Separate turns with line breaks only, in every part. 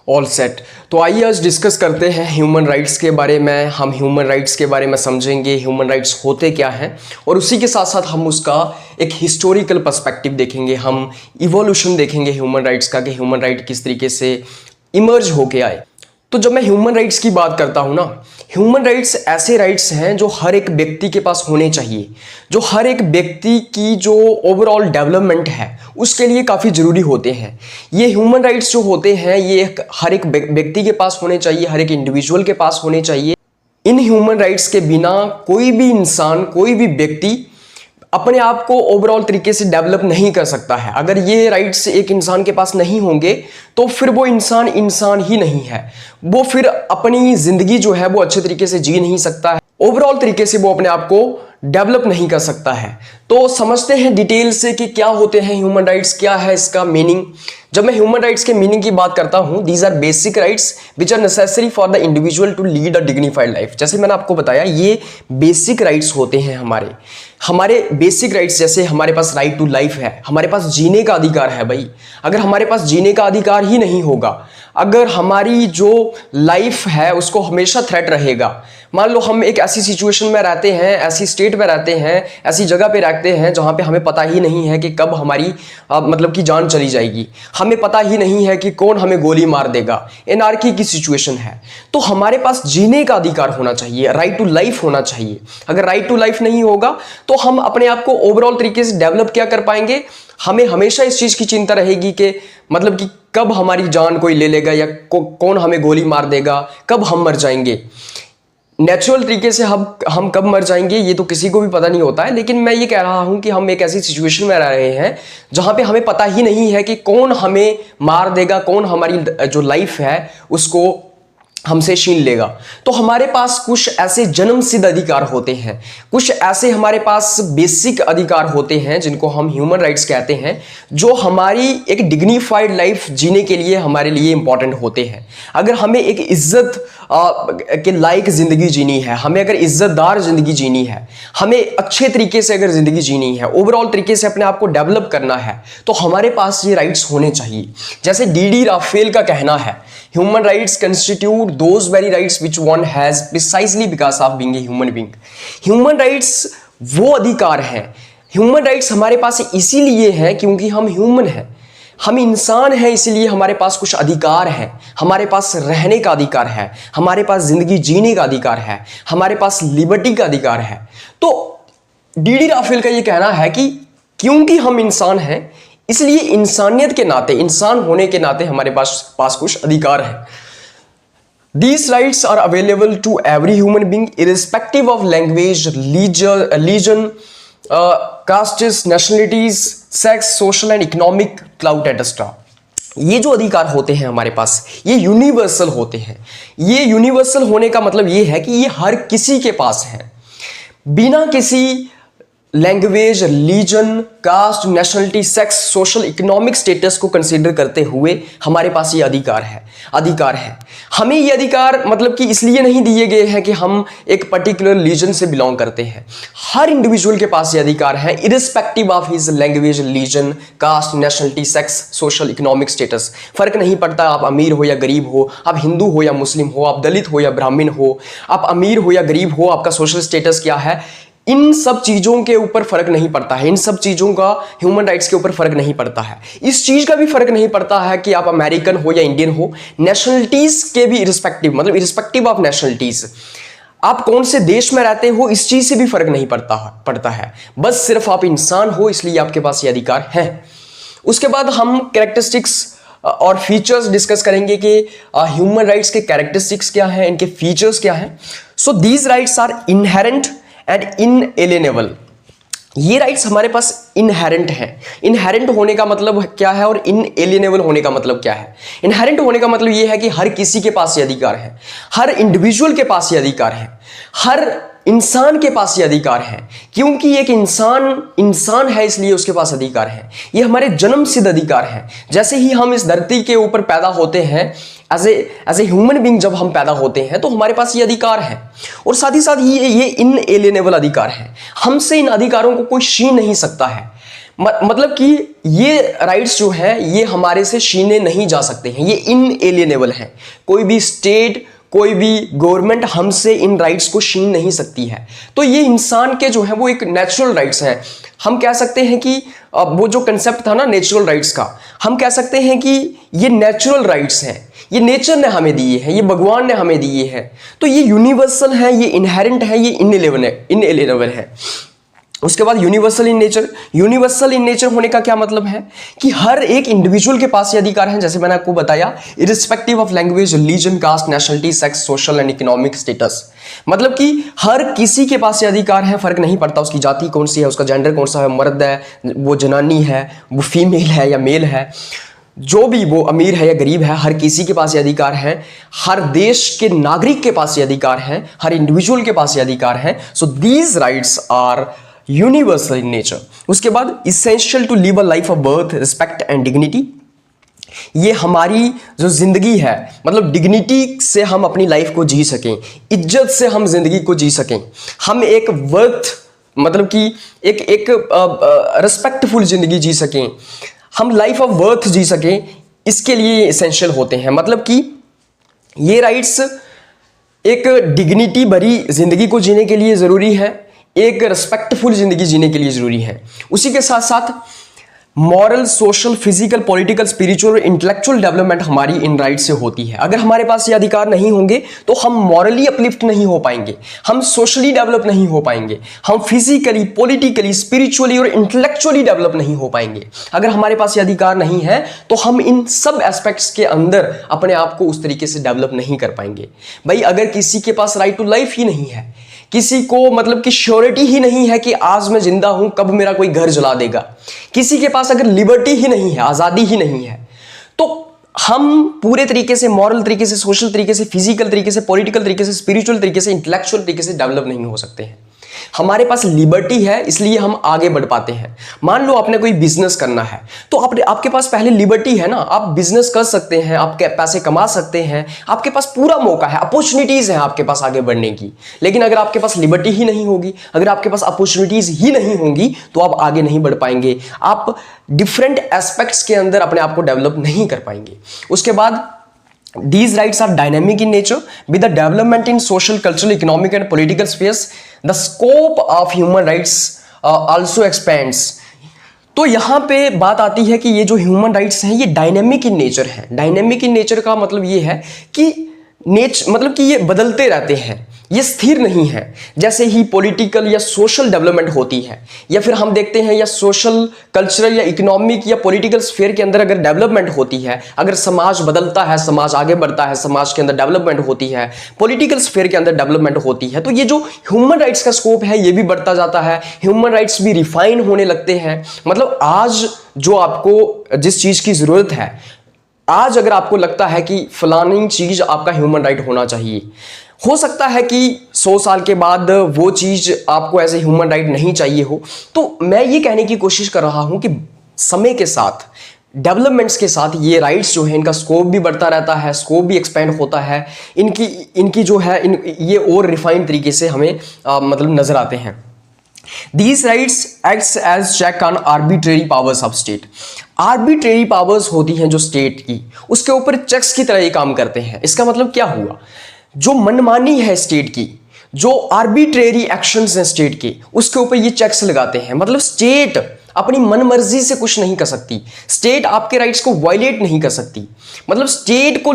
All set. तो आइए आज डिस्कस करते हैं ह्यूमन राइट्स के बारे में। हम ह्यूमन राइट्स के बारे में समझेंगे, ह्यूमन राइट्स होते क्या हैं, और उसी के साथ साथ हम उसका एक हिस्टोरिकल पर्सपेक्टिव देखेंगे। हम इवोल्यूशन देखेंगे ह्यूमन राइट्स का, कि ह्यूमन राइट किस तरीके से इमर्ज होके आए। तो जब मैं ह्यूमन राइट्स की बात करता हूँ ना, ह्यूमन राइट्स ऐसे राइट्स हैं जो हर एक व्यक्ति के पास होने चाहिए, जो हर एक व्यक्ति की जो ओवरऑल डेवलपमेंट है उसके लिए काफ़ी ज़रूरी होते हैं। ये ह्यूमन राइट्स जो होते हैं ये हर एक व्यक्ति के पास होने चाहिए, हर एक इंडिविजुअल के पास होने चाहिए। इन ह्यूमन राइट्स के बिना कोई भी इंसान, कोई भी व्यक्ति अपने आप को ओवरऑल तरीके से डेवलप नहीं कर सकता है। अगर ये राइट्स एक इंसान के पास नहीं होंगे तो फिर वो इंसान ही नहीं है। वो फिर अपनी जिंदगी जो है वो अच्छे तरीके से जी नहीं सकता है, ओवरऑल तरीके से वो अपने आप को डेवलप नहीं कर सकता है। तो समझते हैं डिटेल से कि क्या होते हैं ह्यूमन राइट्स, क्या है इसका मीनिंग। जब मैं ह्यूमन राइट्स के मीनिंग की बात करता हूं, these are basic rights which are necessary for the individual to lead a dignified life. जैसे मैंने आपको बताया, ये बेसिक राइट्स होते हैं हमारे बेसिक राइट्स। जैसे हमारे पास राइट टू लाइफ है, हमारे पास जीने का अधिकार है भाई। अगर हमारे पास जीने का अधिकार ही नहीं होगा, अगर हमारी जो लाइफ है उसको हमेशा थ्रेट रहेगा, मान लो हम एक ऐसी सिचुएशन में रहते हैं, ऐसी स्टेट में रहते हैं, ऐसी जगह पे रहते हैं जहां पे हमें पता ही नहीं है कि कब हमारी मतलब कि जान चली जाएगी, हमें पता ही नहीं है कि कौन हमें गोली मार देगा, एनार्की की सिचुएशन है, तो हमारे पास जीने का अधिकार होना चाहिए, राइट टू लाइफ होना चाहिए। अगर राइट टू लाइफ नहीं होगा तो हम अपने आप को ओवरऑल तरीके से डेवलप क्या कर पाएंगे। हमें हमेशा इस चीज की चिंता रहेगी कि मतलब कि कब हमारी जान कोई ले लेगा या कौन हमें गोली मार देगा, कब हम मर जाएंगे। नेचुरल तरीके से हम कब मर जाएंगे ये तो किसी को भी पता नहीं होता है, लेकिन मैं ये कह रहा हूं कि हम एक ऐसी सिचुएशन में रह रहे हैं जहां पे हमें पता ही नहीं है कि कौन हमें मार देगा, कौन हमारी जो लाइफ है उसको हमसे छीन लेगा। तो हमारे पास कुछ ऐसे जन्मसिद्ध अधिकार होते हैं, कुछ ऐसे हमारे पास बेसिक अधिकार होते हैं जिनको हम ह्यूमन राइट्स कहते हैं, जो हमारी एक डिग्निफाइड लाइफ जीने के लिए हमारे लिए इंपॉर्टेंट होते हैं। अगर हमें एक इज्जत के लायक जिंदगी जीनी है, हमें अगर इज्जतदार जिंदगी जीनी है, हमें अच्छे तरीके से अगर जिंदगी जीनी है, ओवरऑल तरीके से अपने आप को डेवलप करना है, तो हमारे पास ये राइट्स होने चाहिए। जैसे डी राफेल का कहना है, human rights constitute those very rights which one has precisely because of being a human being। Human rights वो अधिकार हैं, ह्यूमन राइट्स हमारे पास इसीलिए है क्योंकि हम ह्यूमन हैं, हम इंसान हैं, इसीलिए हमारे पास कुछ अधिकार हैं। हमारे पास रहने का अधिकार है, हमारे पास जिंदगी जीने का अधिकार है, हमारे पास लिबर्टी का अधिकार है। तो डी राफेल का ये कहना है कि क्योंकि हम इंसान हैं इसलिए इंसानियत के नाते, इंसान होने के नाते हमारे पास कुछ अधिकार है। These rights are available to every human being irrespective of language, religion, castes, nationalities, sex, social and economic clout etc। ये जो अधिकार होते हैं हमारे पास, ये यूनिवर्सल होते हैं। ये यूनिवर्सल होने का मतलब ये है कि ये हर किसी के पास है, बिना किसी language, religion, caste, nationality, sex, social, economic status को कंसीडर करते हुए हमारे पास ये अधिकार है। हमें ये अधिकार मतलब कि इसलिए नहीं दिए गए हैं कि हम एक पर्टिकुलर रिलीजन से बिलोंग करते हैं। हर इंडिविजुअल के पास ये अधिकार है, irrespective of his language, religion, caste, nationality, sex, social, economic status. फर्क नहीं पड़ता आप अमीर हो या गरीब हो, आप हिंदू हो या मुस्लिम हो, आप दलित हो या ब्राह्मण हो, आप अमीर हो या गरीब हो, आपका सोशल स्टेटस क्या है, इन सब चीजों के ऊपर फर्क नहीं पड़ता है। इन सब चीजों का ह्यूमन राइट्स के ऊपर फर्क नहीं पड़ता है। इस चीज का भी फर्क नहीं पड़ता है कि आप अमेरिकन हो या इंडियन हो। नेशनलिटीज के भी इरिस्पेक्टिव, मतलब इरिस्पेक्टिव ऑफ नेशनलिटीज, आप कौन से देश में रहते हो इस चीज से भी फर्क नहीं पड़ता है। बस सिर्फ आप इंसान हो इसलिए आपके पास ये अधिकार है। उसके बाद हम कैरेक्टरिस्टिक्स और फीचर्स डिस्कस करेंगे कि ह्यूमन राइट्स के कैरेक्टरिस्टिक्स क्या हैं, इनके फीचर्स क्या हैं। So these rights are inherent and inalienable. ये राइट्स हमारे पास इनहेरेंट हैं। इनहेरेंट होने का मतलब क्या है और इनएलिएनेबल होने का मतलब क्या है। इनहेरेंट होने का मतलब ये है कि हर किसी के पास ये अधिकार है, हर इंडिविजुअल के पास ये अधिकार है, हर इंसान के पास ये अधिकार है। क्योंकि एक इंसान है इसलिए उसके पास अधिकार है। ये हमारे जन्म सिद्ध अधिकार हैं। जैसे ही हम इस धरती के ऊपर पैदा होते हैं, एज ए ह्यूमन बीइंग जब हम पैदा होते हैं तो हमारे पास ये अधिकार है, और साथ ही साथ ये इनएलिएनेबल अधिकार है। हमसे इन अधिकारों को कोई छीन नहीं सकता है। मतलब कि ये राइट्स जो है ये हमारे से छीने नहीं जा सकते हैं, ये इनएलिएनेबल हैं। कोई भी स्टेट, कोई भी गवर्नमेंट हमसे इन राइट्स को छीन नहीं सकती है। तो ये इंसान के जो है वो एक नेचुरल राइट्स हैं। हम कह सकते हैं कि वो जो कंसेप्ट था ना नेचुरल राइट्स का, हम कह सकते हैं कि ये नेचुरल राइट्स हैं, ये नेचर ने हमें दिए हैं, ये भगवान ने हमें दिए हैं। तो ये यूनिवर्सल है, ये इनहेरेंट है, ये इनएलिएनेबल है। उसके बाद universal in nature. Universal in nature होने का क्या मतलब है कि हर एक इंडिविजुअल के पास ये अधिकार है, जैसे मैंने आपको बताया, irrespective of language, religion, caste, nationality, sex, social and economic status. मतलब कि हर किसी के पास ये अधिकार है, फर्क नहीं पड़ता उसकी जाति कौन सी है, उसका जेंडर कौन सा है, मर्द है, वो जनानी है, वो फीमेल है या मेल है, जो भी वो अमीर है या गरीब है, हर किसी के पास ये अधिकार है। हर देश के नागरिक के पास ये अधिकार है, हर इंडिविजुअल के पास ये अधिकार है। So these rights are universal in nature. उसके बाद essential to live a life of birth, respect and dignity. ये हमारी जो जिंदगी है, मतलब डिग्निटी से हम अपनी लाइफ को जी सकें, इज्जत से हम जिंदगी को जी सकें, हम एक वर्थ मतलब कि एक रिस्पेक्टफुल जिंदगी जी सकें, हम लाइफ ऑफ वर्थ जी सकें, इसके लिए इसेंशियल होते हैं। मतलब कि ये राइट्स एक डिग्निटी भरी जिंदगी को जीने के लिए जरूरी है, एक रिस्पेक्टफुल जिंदगी जीने के लिए जरूरी है। उसी के साथ साथ moral, social, physical, political, spiritual, intellectual development हमारी इन राइट से होती है। अगर हमारे पास ये अधिकार नहीं होंगे तो हम मॉरली अपलिफ्ट नहीं हो पाएंगे, हम सोशली डेवलप नहीं हो पाएंगे, हम फिजिकली, पॉलिटिकली, स्पिरिचुअली और इंटेलेक्चुअली डेवलप नहीं हो पाएंगे। अगर हमारे पास ये अधिकार नहीं है तो हम इन सब एस्पेक्ट्स के अंदर अपने आप को उस तरीके से डेवलप नहीं कर पाएंगे। भाई अगर किसी के पास राइट टू लाइफ ही नहीं है, किसी को मतलब कि श्योरिटी ही नहीं है कि आज मैं जिंदा हूं, कब मेरा कोई घर जला देगा, किसी के पास अगर लिबर्टी ही नहीं है, आजादी ही नहीं है, तो हम पूरे तरीके से, मॉरल तरीके से, सोशल तरीके से, फिजिकल तरीके से, पॉलिटिकल तरीके से, स्पिरिचुअल तरीके से, इंटेलेक्चुअल तरीके से डेवलप नहीं हो सकते हैं। हमारे पास लिबर्टी है इसलिए हम आगे बढ़ पाते हैं। मान लो आपने कोई बिजनेस करना है तो आपके पास पहले लिबर्टी है ना, आप बिजनेस कर सकते हैं, आप पैसे कमा सकते हैं, आपके पास पूरा मौका है, अपॉर्चुनिटीज हैं आपके पास आगे बढ़ने की। लेकिन अगर आपके पास लिबर्टी ही नहीं होगी, अगर आपके पास अपॉर्चुनिटीज ही नहीं होंगी तो आप आगे नहीं बढ़ पाएंगे, आप डिफरेंट एस्पेक्ट्स के अंदर अपने आप को डेवलप नहीं कर पाएंगे। उसके बाद these rights are dynamic in nature. With the development in social, cultural, economic and political spheres, the scope of human rights also expands. तो यहाँ पे बात आती है कि ये जो ह्यूमन राइट्स हैं ये डायनेमिक इन नेचर है। डायनेमिक इन नेचर का मतलब ये है कि मतलब कि ये बदलते रहते हैं, ये स्थिर नहीं है। जैसे ही पॉलिटिकल या सोशल डेवलपमेंट होती है, या फिर हम देखते हैं या सोशल, कल्चरल या इकोनॉमिक या पॉलिटिकल स्फीयर के अंदर अगर डेवलपमेंट होती है, अगर समाज बदलता है, समाज आगे बढ़ता है, समाज के अंदर डेवलपमेंट होती है, पॉलिटिकल स्फीयर के अंदर डेवलपमेंट होती है, तो ये जो ह्यूमन राइट्स का स्कोप है ये भी बढ़ता जाता है, ह्यूमन राइट्स भी रिफाइन होने लगते हैं। मतलब आज जो आपको जिस चीज की जरूरत है, आज अगर आपको लगता है कि फलानी चीज आपका ह्यूमन राइट होना चाहिए, हो सकता है कि 100 साल के बाद वो चीज आपको एज ए ह्यूमन राइट नहीं चाहिए हो। तो मैं ये कहने की कोशिश कर रहा हूं कि समय के साथ, डेवलपमेंट्स के साथ ये राइट्स जो है इनका स्कोप भी बढ़ता रहता है, स्कोप भी एक्सपेंड होता है, इनकी जो है ये और रिफाइंड तरीके से हमें मतलब नजर आते हैं। These rights acts as check on arbitrary powers of state. Arbitrary powers होती हैं जो स्टेट की, उसके ऊपर चेक्स की तरह ये काम करते हैं। इसका मतलब क्या हुआ, जो मनमानी है स्टेट की, जो आर्बिट्रेरी एक्शंस हैं स्टेट के, उसके ऊपर ये चेक्स लगाते हैं। मतलब स्टेट अपनी मनमर्जी से कुछ नहीं कर सकती, स्टेट आपके राइट्स को वायलेट नहीं कर सकती। मतलब स्टेट को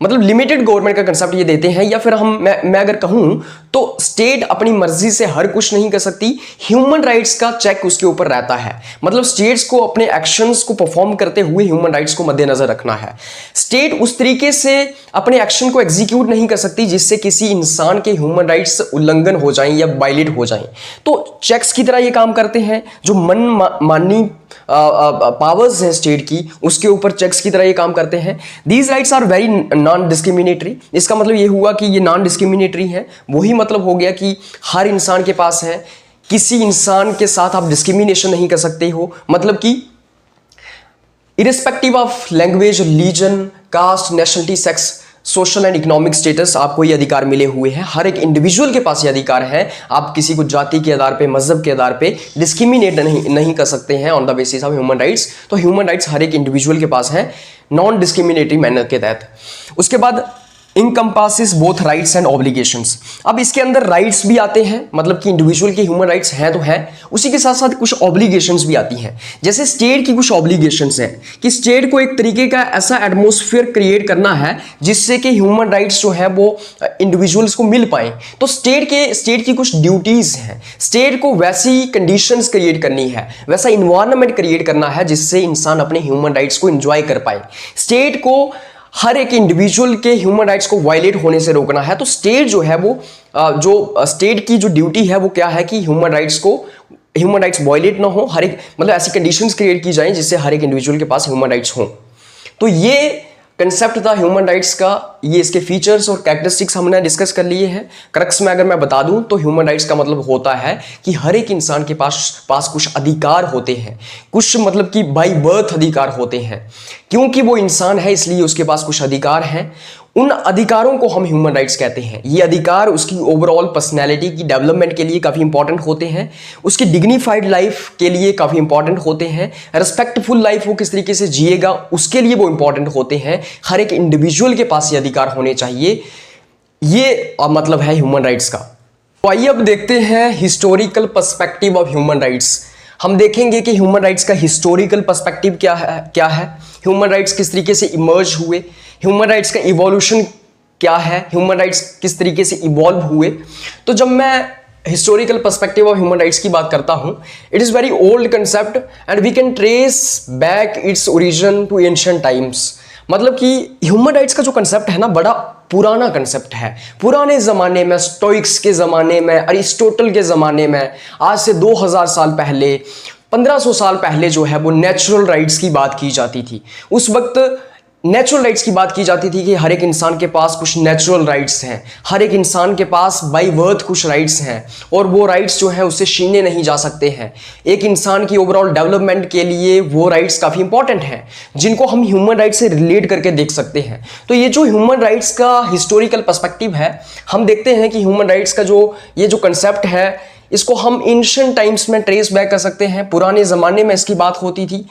लिमिटेड गवर्नमेंट का कंसेप्ट ये देते हैं, या फिर मैं अगर कहूं तो स्टेट अपनी मर्जी से हर कुछ नहीं कर सकती, ह्यूमन राइट्स का चेक उसके ऊपर रहता है। मतलब स्टेट्स को अपने एक्शंस को परफॉर्म करते हुए ह्यूमन राइट्स को मद्देनजर रखना है। स्टेट उस तरीके से अपने एक्शन को एग्जीक्यूट नहीं कर सकती जिससे किसी इंसान के ह्यूमन राइट्स उल्लंघन हो जाएं या वायलेट हो जाएं। तो चेक्स की तरह ये काम करते हैं, जो मनमानी पावर्स हैं स्टेट की, उसके ऊपर चेक्स की तरह ये काम करते हैं। These rights are very non discriminatory. इसका मतलब ये हुआ कि ये नॉन डिस्क्रिमिनेटरी है, वही मतलब हो गया कि हर इंसान के पास है, किसी इंसान के साथ आप डिस्क्रिमिनेशन नहीं कर सकते हो। मतलब कि irrespective of language, religion, caste, nationality, sex, social and economic status, आपको ये अधिकार मिले हुए हैं। हर एक इंडिविजुअल के पास ये अधिकार है। आप किसी को जाति के आधार पे, मजहब के आधार पे डिस्क्रिमिनेट नहीं कर सकते हैं on the basis of human rights. तो ह्यूमन राइट्स हर एक इंडिविजुअल के पास है नॉन डिस्क्रिमिनेटरी मैनर के तहत। उसके बाद इनकम्पासिस बोथ राइट्स एंड ऑब्लिगेशंस। अब इसके अंदर राइट्स भी आते हैं, मतलब कि इंडिविजुअल के ह्यूमन राइट्स हैं तो हैं, उसी के साथ साथ कुछ ऑब्लिगेशंस भी आती हैं। जैसे स्टेट की कुछ ऑब्लिगेशंस हैं कि स्टेट को एक तरीके का ऐसा एटमॉस्फेयर क्रिएट करना है जिससे कि ह्यूमन राइट्स जो है वो इंडिविजुअल्स को मिल पाए। तो स्टेट की कुछ ड्यूटीज हैं। स्टेट को वैसी कंडीशंस क्रिएट करनी है, वैसा इन्वायरमेंट क्रिएट करना है जिससे इंसान अपने ह्यूमन राइट्स को एंजॉय कर पाए। स्टेट को हर एक इंडिविजुअल के ह्यूमन राइट्स को वायलेट होने से रोकना है। तो स्टेट जो है वो स्टेट की जो ड्यूटी है वो क्या है कि ह्यूमन राइट्स वायलेट ना हो, हर एक मतलब ऐसी कंडीशंस क्रिएट की जाएं जिससे हर एक इंडिविजुअल के पास ह्यूमन राइट्स हों। तो ये कंसेप्ट था ह्यूमन राइट्स का। ये इसके फीचर्स और कैरेक्टरिस्टिक्स हमने डिस्कस कर लिए हैं। क्रक्स में अगर मैं बता दूं तो ह्यूमन राइट्स का मतलब होता है कि हर एक इंसान के पास कुछ अधिकार होते हैं, कुछ मतलब कि बाय बर्थ अधिकार होते हैं। क्योंकि वो इंसान है इसलिए उसके पास कुछ अधिकार हैं। उन अधिकारों को हम ह्यूमन राइट्स कहते हैं। ये अधिकार उसकी ओवरऑल पर्सनैलिटी की डेवलपमेंट के लिए काफ़ी इंपॉर्टेंट होते हैं, उसकी डिग्निफाइड लाइफ के लिए काफ़ी इंपॉर्टेंट होते हैं, रेस्पेक्टफुल लाइफ वो किस तरीके से जिएगा उसके लिए वो इंपॉर्टेंट होते हैं। हर एक इंडिविजुअल के पास ये अधिकार होने चाहिए। ये मतलब है ह्यूमन राइट्स का। तो आइए अब देखते हैं historical perspective of human rights. हम देखेंगे कि ह्यूमन राइट्स का हिस्टोरिकल पर्सपेक्टिव क्या है, ह्यूमन राइट्स किस तरीके से इमर्ज हुए, ह्यूमन राइट्स का इवोल्यूशन क्या है, ह्यूमन राइट्स किस तरीके से इवॉल्व हुए। तो जब मैं historical perspective of human rights की बात करता हूं, it is very old concept and we can trace back its origin to ancient times. मतलब कि ह्यूमन राइट्स का जो कंसेप्ट है ना, बड़ा पुराना कंसेप्ट है। पुराने ज़माने में, स्टोइक्स के ज़माने में, अरिस्टोटल के ज़माने में, आज से 2000 साल पहले, 1500 साल पहले जो है वो नेचुरल राइट्स की बात की जाती थी। उस वक्त नेचुरल राइट्स की बात की जाती थी कि हर एक इंसान के पास कुछ नेचुरल राइट्स हैं, हर एक इंसान के पास बाय बर्थ कुछ राइट्स हैं और वो राइट्स जो हैं उससे छीने नहीं जा सकते हैं। एक इंसान की ओवरऑल डेवलपमेंट के लिए वो राइट्स काफ़ी इंपॉर्टेंट हैं जिनको हम ह्यूमन राइट्स से रिलेट करके देख सकते हैं। तो ये जो ह्यूमन राइट्स का हिस्टोरिकल पर्सपेक्टिव है, हम देखते हैं कि ह्यूमन राइट्स का ये जो कंसेप्ट है इसको हम एंशिएंट टाइम्स में ट्रेस बैक कर सकते हैं। पुराने ज़माने में इसकी बात होती थी,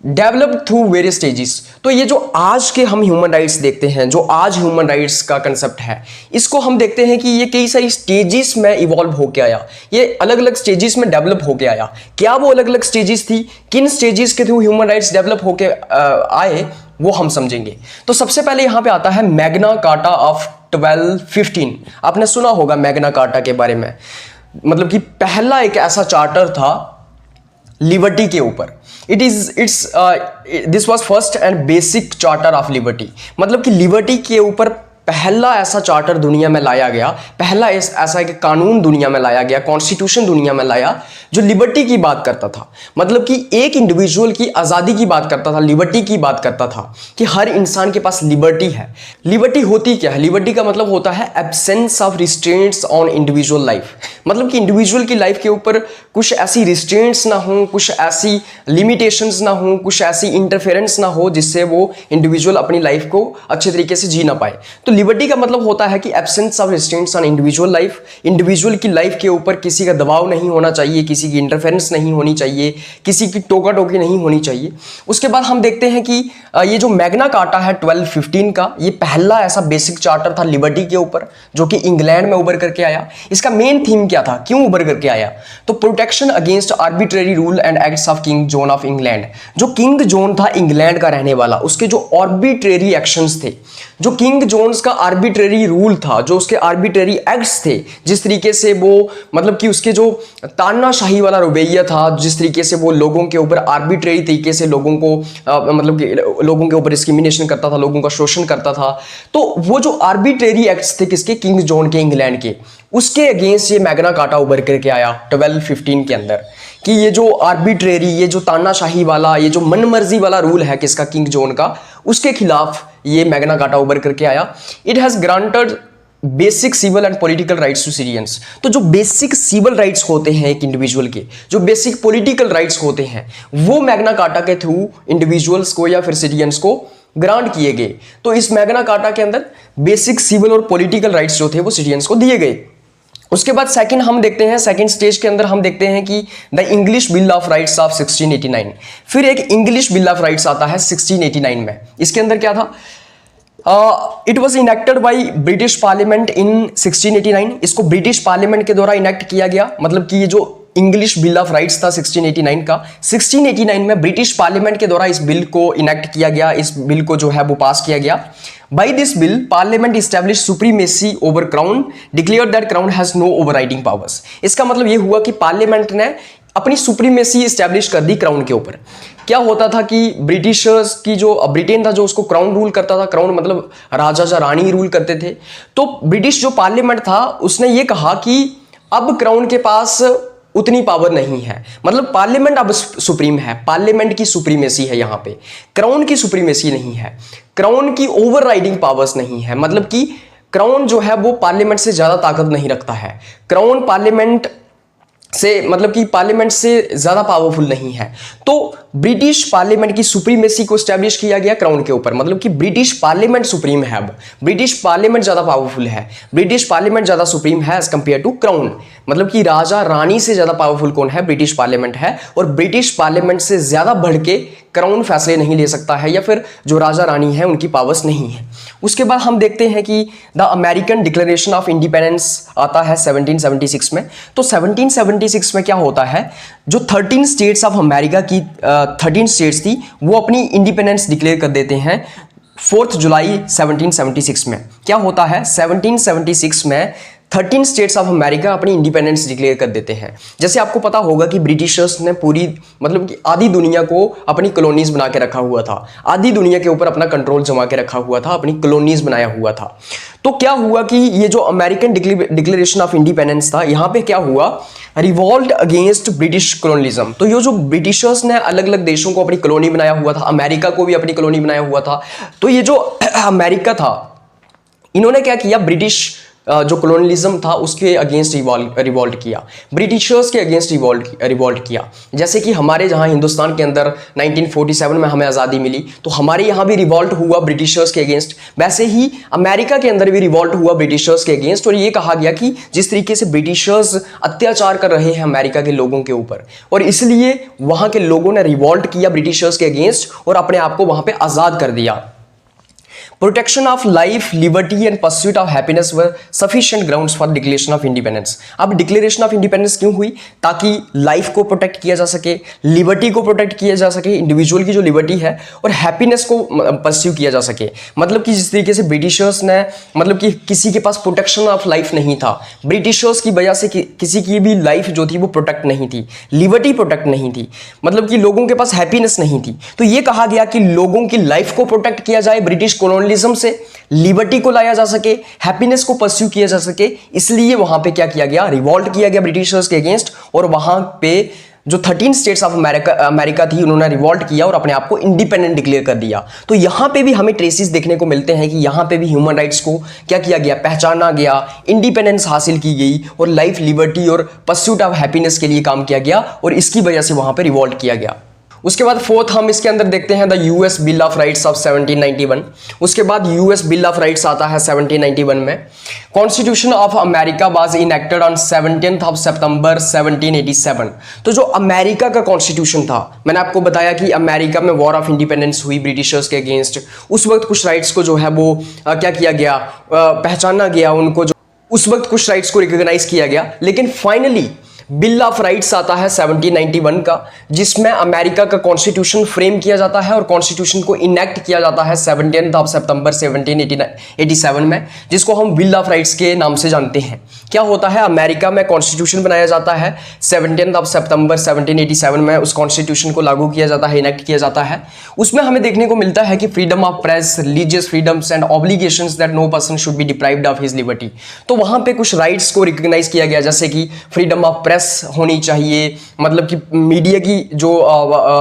डेवलप थ्रू वेरियस स्टेजेस। तो ये जो आज के हम ह्यूमन राइट्स देखते हैं, जो आज ह्यूमन राइट्स का कंसेप्ट है, इसको हम देखते हैं कि ये कई सारी स्टेजेस में इवॉल्व होके आया, ये अलग अलग स्टेजेस में डेवलप होके आया। क्या वो अलग अलग स्टेजेस थी, किन स्टेजेस के थ्रू ह्यूमन राइट्स डेवलप होके आए, वो हम समझेंगे। तो सबसे पहले यहाँ पे आता है मैग्ना कार्टा ऑफ 1215। आपने सुना होगा मैग्ना कार्टा के बारे में। मतलब कि पहला एक ऐसा चार्टर था लिबर्टी के ऊपर। This was first and basic charter of liberty. मतलब कि लिबर्टी के ऊपर पहला ऐसा चार्टर दुनिया में लाया गया, पहला ऐसा एक कानून दुनिया में लाया गया, कॉन्स्टिट्यूशन दुनिया में लाया जो लिबर्टी की बात करता था। मतलब कि एक इंडिविजुअल की आज़ादी की बात करता था, लिबर्टी की बात करता था कि हर इंसान के पास लिबर्टी है। लिबर्टी होती क्या है? लिबर्टी का मतलब होता है absence of restraints on individual life. मतलब कि इंडिविजुअल की लाइफ के ऊपर कुछ ऐसी रिस्ट्रेंट्स ना हो, कुछ ऐसी लिमिटेशंस ना हो, कुछ ऐसी इंटरफेरेंस ना हो जिससे वो इंडिविजुअल अपनी लाइफ को अच्छे तरीके से जी ना पाए। तो लिबर्टी का मतलब होता है कि absence of restraints on individual life. Individual की लाइफ के ऊपर किसी का दबाव नहीं होना चाहिए, किसी की इंटरफेरेंस नहीं होनी चाहिए, किसी की टोका टोकी नहीं होनी चाहिए। उसके बाद हम देखते हैं कि ये जो मैग्ना कार्टा है 1215 का, ये पहला ऐसा बेसिक चार्टर था लिबर्टी के ऊपर जो कि इंग्लैंड में उभर करके आया। इसका मेन थीम क्या था, क्यों उभर करके आया? तो protection against arbitrary rule and acts of king John of England. जो किंग जॉन था इंग्लैंड का रहने वाला, उसके जो आर्बिट्रेरी एक्शंस थे, जो किंग जॉन्स का आर्बिट्रेरी रूल था, जो उसके आर्बिट्रेरी एक्ट्स थे, जिस तरीके से वो मतलब कि उसके जो तानाशाही वाला रवैया था, जिस तरीके से वो लोगों के ऊपर आर्बिट्रेरी तरीके से लोगों को मतलब कि लोगों के ऊपर डिस्क्रिमिनेशन करता था, लोगों का शोषण करता था। तो वो जो आर्बिट्रेरी एक्ट्स थे किसके? किंग जॉन के, इंग्लैंड के, उसके अगेंस्ट ये मैग्ना कार्टा उभर करके आया 1215 के अंदर कि ये जो आर्बिट्रेरी, ये जो तानाशाही वाला, ये जो मनमर्जी वाला रूल है किसका? किंग जॉन का, उसके खिलाफ ये मैग्ना कार्टा उभर करके आया। It has granted basic civil and political rights to citizens. तो जो बेसिक सिविल राइट्स होते हैं एक इंडिविजुअल के, जो बेसिक पॉलिटिकल राइट्स होते हैं, वो मैग्ना कार्टा के थ्रू इंडिविजुअल्स को या फिर सिटिजन्स को ग्रांट किए गए। तो इस मैग्ना कार्टा के अंदर बेसिक सिविल और पॉलिटिकल राइट्स जो थे वो सिटीजन्स को दिए गए। उसके बाद सेकंड हम देखते हैं, सेकंड स्टेज के अंदर हम देखते हैं कि the English bill of rights of 1689। फिर एक इंग्लिश बिल ऑफ राइट्स आता है 1689 में। इसके अंदर क्या था? It was enacted by British parliament in 1689। इसको ब्रिटिश पार्लियामेंट के द्वारा इनेक्ट किया गया। मतलब कि ये जो इंग्लिश बिल ऑफ राइट्स था 1689 का, 1689 में ब्रिटिश पार्लियामेंट के द्वारा इस बिल को इनेक्ट किया गया। इस बिल को जो है वो पास किया गया। By this bill parliament establish supremacy over crown, declare that crown has no overriding powers. इसका मतलब ये हुआ कि पार्लियामेंट ने अपनी सुप्रीमेसी इस्टेब्लिश कर दी क्राउन के ऊपर। क्या होता था कि ब्रिटिशर्स की जो ब्रिटेन था जो उसको क्राउन रूल करता था, क्राउन मतलब राजा या रानी रूल करते थे। तो ब्रिटिश जो पार्लियामेंट था उसने ये कहा कि अब क्राउन के पास उतनी पावर नहीं है, मतलब पार्लियामेंट अब सुप्रीम है, पार्लियामेंट की सुप्रीमेसी है यहाँ पे, क्राउन की सुप्रीमेसी नहीं है, क्राउन की ओवरराइडिंग पावर्स नहीं है। मतलब कि क्राउन जो है वो पार्लियामेंट से ज्यादा ताकत नहीं रखता है, क्राउन पार्लियामेंट से मतलब कि पार्लियामेंट से ज्यादा पावरफुल नहीं है। तो ब्रिटिश पार्लियामेंट की सुप्रीमेसी को स्टैब्लिश किया गया क्राउन के ऊपर। मतलब कि ब्रिटिश पार्लियामेंट सुप्रीम है, अब ब्रिटिश पार्लियामेंट ज्यादा पावरफुल है, ब्रिटिश पार्लियामेंट ज्यादा सुप्रीम है एज कंपेयर टू क्राउन। मतलब कि राजा रानी से ज्यादा पावरफुल कौन है? ब्रिटिश पार्लियामेंट है। और ब्रिटिश पार्लियामेंट से ज्यादा बढ़ के क्राउन फैसले नहीं ले सकता है, या फिर जो राजा रानी है उनकी पावर्स नहीं है। उसके बाद हम देखते हैं कि the American declaration of independence आता है 1776 में। तो 1776 में क्या होता है, जो 13 स्टेट्स ऑफ अमेरिका की 13 स्टेट्स थी वो अपनी इंडिपेंडेंस डिक्लेयर कर देते हैं 4 जुलाई 1776 में। क्या होता है 1776 में 13 स्टेट्स ऑफ अमेरिका अपनी इंडिपेंडेंस डिक्लेयर कर देते हैं। जैसे आपको पता होगा कि ब्रिटिशर्स ने पूरी मतलब कि आधी दुनिया को अपनी कॉलोनीज बना के रखा हुआ था, आधी दुनिया के ऊपर अपना कंट्रोल जमा के रखा हुआ था, अपनी कॉलोनीज बनाया हुआ था। तो क्या हुआ कि ये जो अमेरिकन डिक्लेरेशन ऑफ इंडिपेंडेंस था, यहाँ पे क्या हुआ, रिवॉल्ट अगेंस्ट ब्रिटिश कॉलोनिज्म। तो ये जो ब्रिटिशर्स ने अलग अलग देशों को अपनी कॉलोनी बनाया हुआ था, अमेरिका को भी अपनी कॉलोनी बनाया हुआ था। तो ये जो अमेरिका था, इन्होंने क्या किया, ब्रिटिश जो कॉलोनियलिज्म था उसके अगेंस्ट रिवॉल्ट किया, ब्रिटिशर्स के अगेंस्ट रिवॉल्ट किया। जैसे कि हमारे जहां हिंदुस्तान के अंदर 1947 में हमें आज़ादी मिली, तो हमारे यहाँ भी रिवॉल्ट हुआ ब्रिटिशर्स के अगेंस्ट, वैसे ही अमेरिका के अंदर भी रिवॉल्ट हुआ ब्रिटिशर्स के अगेंस्ट। और ये कहा गया कि जिस तरीके से ब्रिटिशर्स अत्याचार कर रहे हैं अमेरिका के लोगों के ऊपर, और इसलिए वहाँ के लोगों ने रिवॉल्ट किया ब्रिटिशर्स के अगेंस्ट और अपने आप को वहाँ पे आज़ाद कर दिया। Protection of life, liberty and pursuit of happiness were sufficient grounds for declaration of independence. अब डिक्लेरेशन ऑफ इंडिपेंडेंस क्यों हुई? ताकि लाइफ को प्रोटेक्ट किया जा सके, लिबर्टी को प्रोटेक्ट किया जा सके, इंडिविजुअल की जो लिबर्टी है, और हैप्पीनेस को परस्यू किया जा सके। मतलब कि जिस तरीके से ब्रिटिशर्स ने मतलब कि किसी के पास प्रोटेक्शन ऑफ लाइफ नहीं था, ब्रिटिशर्स की वजह से किसी की भी लाइफ जो थी वो प्रोटेक्ट नहीं थी, लिबर्टी प्रोटेक्ट नहीं थी, मतलब कि लोगों के पास हैप्पीनेस नहीं थी। तो ये कहा गया कि लोगों की लाइफ को प्रोटेक्ट किया जाए, ब्रिटिश कॉलोनियलिज्म से लिबर्टी को लाया जा सके, हैप्पीनेस को परस्यू किया जा सके, इसलिए वहां पे क्या किया गया, रिवॉल्ट किया गया ब्रिटिशर्स के अगेंस्ट। और वहां पे जो 13 स्टेट्स ऑफ अमेरिका थी उन्होंने रिवॉल्ट किया और अपने आप को इंडिपेंडेंट डिक्लेयर कर दिया। तो यहां पे भी हमें ट्रेसेस देखने को मिलते हैं कि यहां पे भी ह्यूमन राइट्स को क्या किया गया, पहचाना गया, इंडिपेंडेंस हासिल की गई और लाइफ, लिबर्टी और परस्यूट ऑफ हैप्पीनेस के लिए काम किया गया, और इसकी वजह से वहां पे रिवॉल्ट किया गया। उसके बाद फोर्थ हम इसके अंदर देखते हैं the US bill of rights of 1791। उसके बाद यूएस बिल ऑफ राइट्स आता है 1791 में। Constitution of America was enacted on 17th of September 1787। तो जो अमेरिका का कॉन्स्टिट्यूशन था, मैंने आपको बताया कि अमेरिका में वॉर ऑफ इंडिपेंडेंस हुई ब्रिटिशर्स के अगेंस्ट, उस वक्त कुछ राइट्स को जो है वो क्या किया गया, पहचाना गया उनको, जो उस वक्त कुछ राइट्स को रिकॉग्नाइज किया गया। लेकिन फाइनली बिल ऑफ राइट्स आता है 1791 का, जिसमें अमेरिका का कॉन्स्टिट्यूशन फ्रेम किया जाता है और कॉन्स्टिट्यूशन को इनेक्ट किया जाता है 17th of September 1787 में, जिसको हम बिल ऑफ राइट्स के नाम से जानते हैं। क्या होता है, अमेरिका में कॉन्स्टिट्यूशन बनाया जाता है 17th of September 1787 में, उस कॉन्स्टिट्यूशन को लागू किया जाता है, इनेक्ट किया जाता है। उसमें हमें देखने को मिलता है कि freedom of press, religious freedoms and obligations that no person should be deprived of his liberty. तो वहां पे कुछ राइट्स को रिकॉग्नाइज किया गया, जैसे कि फ्रीडम ऑफ प्रेस होनी चाहिए, मतलब कि मीडिया की जो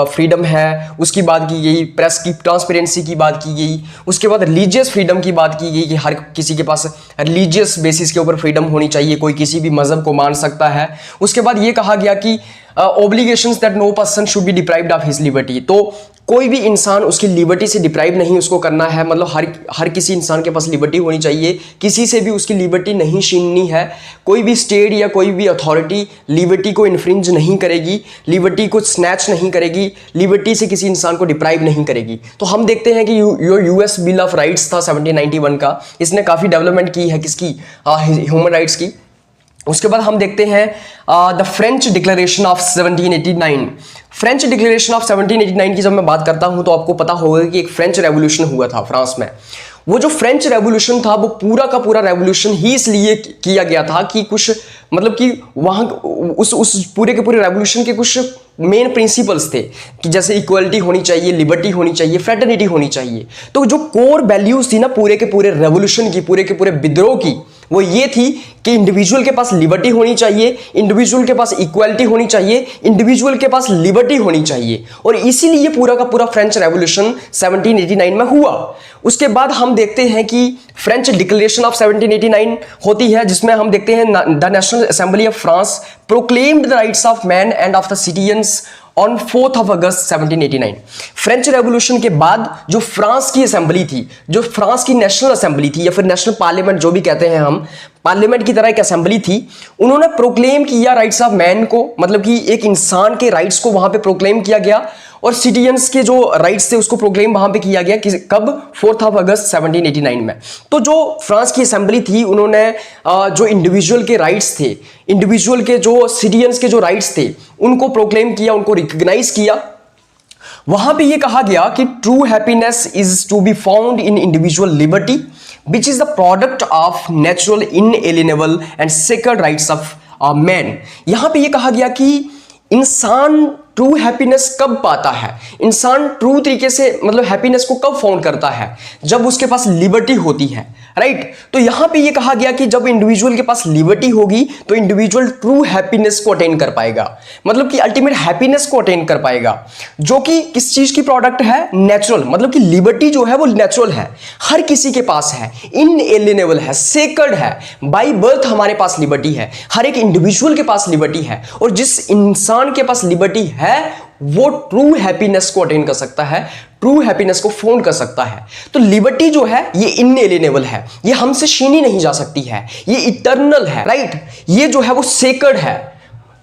फ्रीडम है उसकी बात की गई, प्रेस की ट्रांसपेरेंसी की बात की गई। उसके बाद रिलीजियस फ्रीडम की बात की गई कि हर किसी के पास रिलीजियस बेसिस के ऊपर फ्रीडम होनी चाहिए, कोई किसी भी मजहब को मान सकता है। उसके बाद ये कहा गया कि obligations that no person should be deprived of his liberty। तो कोई भी इंसान उसकी लिबर्टी से डिप्राइव नहीं उसको करना है, मतलब हर किसी इंसान के पास लिबर्टी होनी चाहिए, किसी से भी उसकी लिबर्टी नहीं छीननी है। कोई भी स्टेट या कोई भी अथॉरिटी लिबर्टी को इन्फ्रिंज नहीं करेगी, लिबर्टी को स्नैच नहीं करेगी, लिबर्टी से किसी इंसान को डिप्राइव नहीं करेगी। तो हम देखते हैं कि यूएस बिल ऑफ राइट्स था 1791 का, इसने काफ़ी डेवलपमेंट की है किसकी, ह्यूमन राइट्स की। उसके बाद हम देखते हैं the French declaration of 1789। French declaration of 1789 की जब मैं बात करता हूं तो आपको पता होगा कि एक फ्रेंच रेवोल्यूशन हुआ था फ्रांस में। वो जो फ्रेंच रेवोल्यूशन था वो पूरा का पूरा रेवोल्यूशन ही इसलिए किया गया था कि कुछ मतलब कि वहाँ उस पूरे के पूरे रेवोल्यूशन के कुछ मेन प्रिंसिपल्स थे कि जैसे इक्वलिटी होनी चाहिए, लिबर्टी होनी चाहिए, फ्रेटर्निटी होनी चाहिए। तो जो कोर वैल्यूज थी ना पूरे के पूरे रेवोल्यूशन की, पूरे के पूरे विद्रोह की, वो ये थी कि इंडिविजुअल के पास लिबर्टी होनी चाहिए, इंडिविजुअल के पास इक्वालिटी होनी चाहिए, इंडिविजुअल के पास लिबर्टी होनी चाहिए। और इसीलिए पूरा का पूरा फ्रेंच रेवोल्यूशन 1789 में हुआ। उसके बाद हम देखते हैं कि फ्रेंच डिक्लेरेशन ऑफ 1789 होती है, जिसमें हम देखते हैं the national assembly of France proclaimed the rights of man end of the citizens on 4 August 1789। French revolution के बाद जो फ्रांस की असेंबली थी, जो फ्रांस की नेशनल असेंबली थी या फिर नेशनल पार्लियामेंट जो भी कहते हैं हम, पार्लियामेंट की तरह एक असेंबली थी, उन्होंने प्रोक्लेम किया राइट्स ऑफ मैन को, मतलब कि एक इंसान के राइट्स को वहां पे प्रोक्लेम किया गया, और सिटीजन्स के जो राइट्स थे उसको प्रोक्लेम वहां पे किया गया कि कब 4 अगस्त 1789 में। तो जो फ्रांस की असेंबली थी उन्होंने जो इंडिविजुअल के राइट्स थे, इंडिविजुअल के जो सिटीजन्स के जो राइट्स थे उनको प्रोक्लेम किया, उनको रिकॉग्नाइज किया। वहां पे ये कहा गया कि true happiness is to be found in individual liberty which is the product of natural inalienable and sacred rights of man. यहां पे ये कहा गया कि इंसान ट्रू हैप्पीनेस कब पाता है, इंसान ट्रू तरीके से मतलब हैप्पीनेस को कब फाउंड करता है, जब उसके पास लिबर्टी होती है, राइट। तो यहां पे ये कहा गया कि जब इंडिविजुअल के पास लिबर्टी होगी तो इंडिविजुअल ट्रू हैप्पीनेस को अटेन कर पाएगा, मतलब कि अल्टीमेट हैप्पीनेस को अटेन कर पाएगा, जो कि किस चीज की प्रोडक्ट है, नेचुरल, मतलब कि लिबर्टी जो है वो नेचुरल है, हर किसी के पास है, इनएलिएनेबल है, सेक्रेड है, बाय बर्थ हमारे पास लिबर्टी है, हर एक इंडिविजुअल के पास लिबर्टी है। और जिस इंसान के पास लिबर्टी है वो ट्रू हैप्पीनेस को अटेन कर सकता है, ट्रू हैप्पीनेस को फाउंड कर सकता है। तो लिबर्टी जो है ये इनएलिएनेबल है, ये हमसे छीनी नहीं जा सकती है, ये इटर्नल है, राइट, ये जो है वो सेक्रेड है।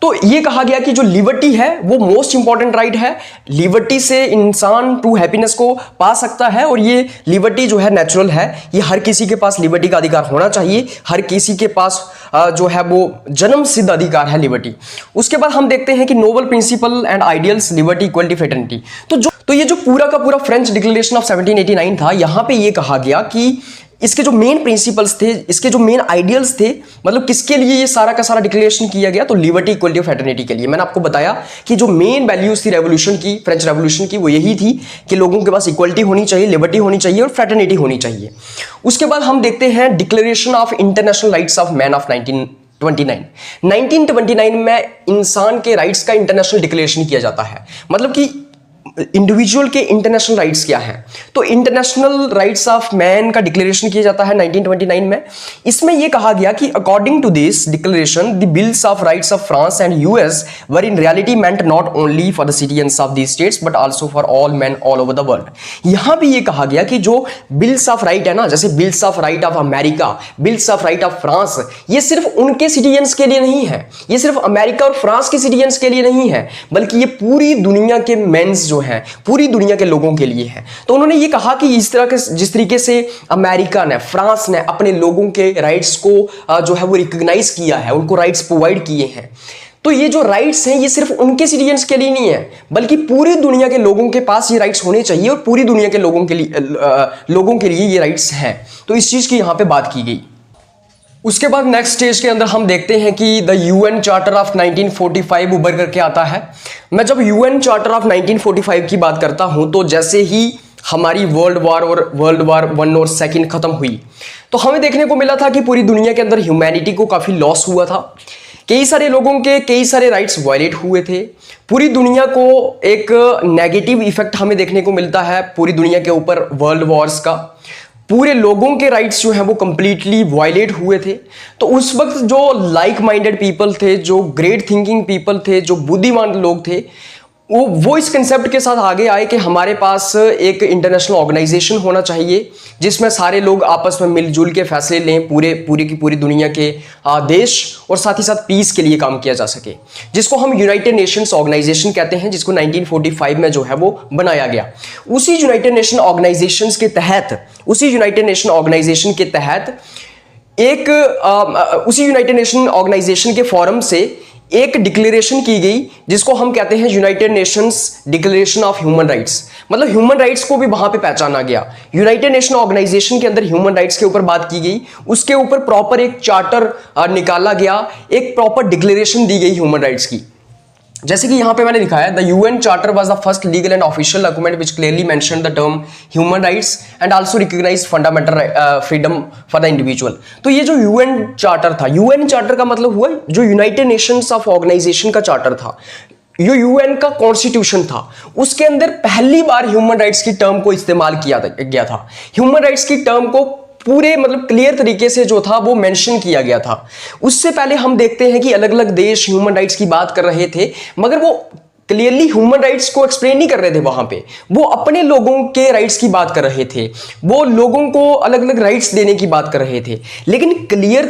तो ये कहा गया कि जो लिबर्टी है वो मोस्ट इंपॉर्टेंट राइट है, लिबर्टी से इंसान ट्रू हैप्पीनेस को पा सकता है, और ये लिबर्टी जो है नेचुरल है, ये हर किसी के पास लिबर्टी का अधिकार होना चाहिए, हर किसी के पास जो है वो जन्म सिद्ध अधिकार है लिबर्टी। उसके बाद हम देखते हैं कि noble principle and ideals, liberty, equality, fraternity. तो ये जो पूरा का पूरा फ्रेंच डिक्लेरेशन ऑफ 1789 था, यहां पे ये कहा गया कि इसके जो मेन प्रिंसिपल्स थे, इसके जो मेन आइडियल्स थे, मतलब किसके लिए ये सारा का सारा डिक्लेरेशन किया गया, तो लिबर्टी, इक्वलिटी, फ्रेटर्निटी के लिए। मैंने आपको बताया कि जो मेन वैल्यूज थी रेवोल्यूशन की, फ्रेंच रेवोल्यूशन की, वो यही थी कि लोगों के पास इक्वलिटी होनी चाहिए, लिबर्टी होनी चाहिए और फ्रेटर्निटी होनी चाहिए। उसके बाद हम देखते हैं declaration of international rights of man of 1929 में इंसान के राइट्स का इंटरनेशनल डिक्लेरेशन किया जाता है। मतलब कि इंडिविजुअल के इंटरनेशनल राइट्स क्या हैं, तो इंटरनेशनल राइट्स ऑफ मैन का डिक्लेरेशन किया जाता है 1929 में। इसमें यह कहा गया कि according to this declaration the bills of rights of France and US were in reality meant not only for the citizens of these states but also for all man all over the world. यहां भी यह कहा गया कि जो bills of right है ना, जैसे bills of right of America, bills of right of France, ये सिर्फ उनके सिटीजन्स के लिए नहीं है, ये सिर्फ अमेरिका और फ्रांस के सिटीजन्स के लिए नहीं है, बल्कि ये पूरी दुनिया के मेंस जो हैं, पूरी दुनिया के लोगों के लिए है। तो उन्होंने ये कहा कि इस तरह के जिस तरीके से अमेरिका ने, फ्रांस ने अपने लोगों के राइट्स को जो है वो रिकॉग्नाइज किया है, उनको राइट्स प्रोवाइड किए हैं, तो ये जो राइट्स हैं ये सिर्फ उनके सिटीजन्स के लिए नहीं है, बल्कि पूरी दुनिया के लोगों के पास ये राइट्स होने चाहिए, और पूरी दुनिया के लोगों के लिए ये राइट्स हैं। तो इस चीज की यहां पे बात की गई। उसके बाद नेक्स्ट स्टेज के अंदर हम देखते हैं कि द यूएन चार्टर ऑफ 1945 उभर करके आता है। मैं जब यूएन चार्टर ऑफ 1945 की बात करता हूं तो जैसे ही हमारी वर्ल्ड वार वन और सेकंड खत्म हुई तो हमें देखने को मिला था कि पूरी दुनिया के अंदर ह्यूमैनिटी को काफी लॉस हुआ था, कई सारे लोगों के कई सारे राइट्स वायलेट हुए थे, पूरी दुनिया को एक नेगेटिव इफेक्ट हमें देखने को मिलता है पूरी दुनिया के ऊपर वर्ल्ड वॉर्स का। पूरे लोगों के राइट्स जो हैं वो कंप्लीटली वायलेट हुए थे। तो उस वक्त जो लाइक माइंडेड पीपल थे, जो ग्रेट थिंकिंग पीपल थे, जो बुद्धिमान लोग थे, वो इस कंसेप्ट के साथ आगे आए कि हमारे पास एक इंटरनेशनल ऑर्गेनाइजेशन होना चाहिए जिसमें सारे लोग आपस में मिलजुल के फैसले लें, पूरी की पूरी दुनिया के देश और साथ ही साथ पीस के लिए काम किया जा सके, जिसको हम यूनाइटेड नेशंस ऑर्गेनाइजेशन कहते हैं, जिसको 1945 में जो है वो बनाया गया। उसी यूनाइटेड नेशन ऑर्गेनाइजेशन के तहत उसी यूनाइटेड नेशन ऑर्गेनाइजेशन के फोरम से एक डिक्लेरेशन की गई जिसको हम कहते हैं United Nations declaration of human rights. मतलब ह्यूमन राइट्स को भी वहां पे पहचाना गया। यूनाइटेड नेशन ऑर्गेनाइजेशन के अंदर ह्यूमन राइट्स के ऊपर बात की गई, उसके ऊपर प्रॉपर एक चार्टर निकाला गया, एक प्रॉपर डिक्लेरेशन दी गई ह्यूमन राइट्स की। जैसे कि यहां पे मैंने लिखा है, the UN charter was the first legal and official document which clearly mentioned the term human rights and also recognised fundamental freedom for the individual. तो ये जो यूएन चार्टर था, यूएन चार्टर का मतलब हुआ जो यूनाइटेड नेशंस ऑफ ऑर्गेनाइजेशन का charter था, ये यूएन का कॉन्स्टिट्यूशन था, उसके अंदर पहली बार ह्यूमन राइट्स की टर्म को इस्तेमाल किया गया था। ह्यूमन राइट्स की टर्म को पूरे मतलब क्लियर तरीके से जो था वो मेंशन किया गया था। उससे पहले हम देखते हैं कि अलग अलग देश ह्यूमन राइट्स की बात कर रहे थे, मगर वो क्लियरली ह्यूमन राइट्स को एक्सप्लेन नहीं कर रहे थे। वहां पे वो अपने लोगों के राइट्स की बात कर रहे थे, वो लोगों को अलग अलग राइट्स देने की बात कर रहे थे। लेकिन क्लियर कट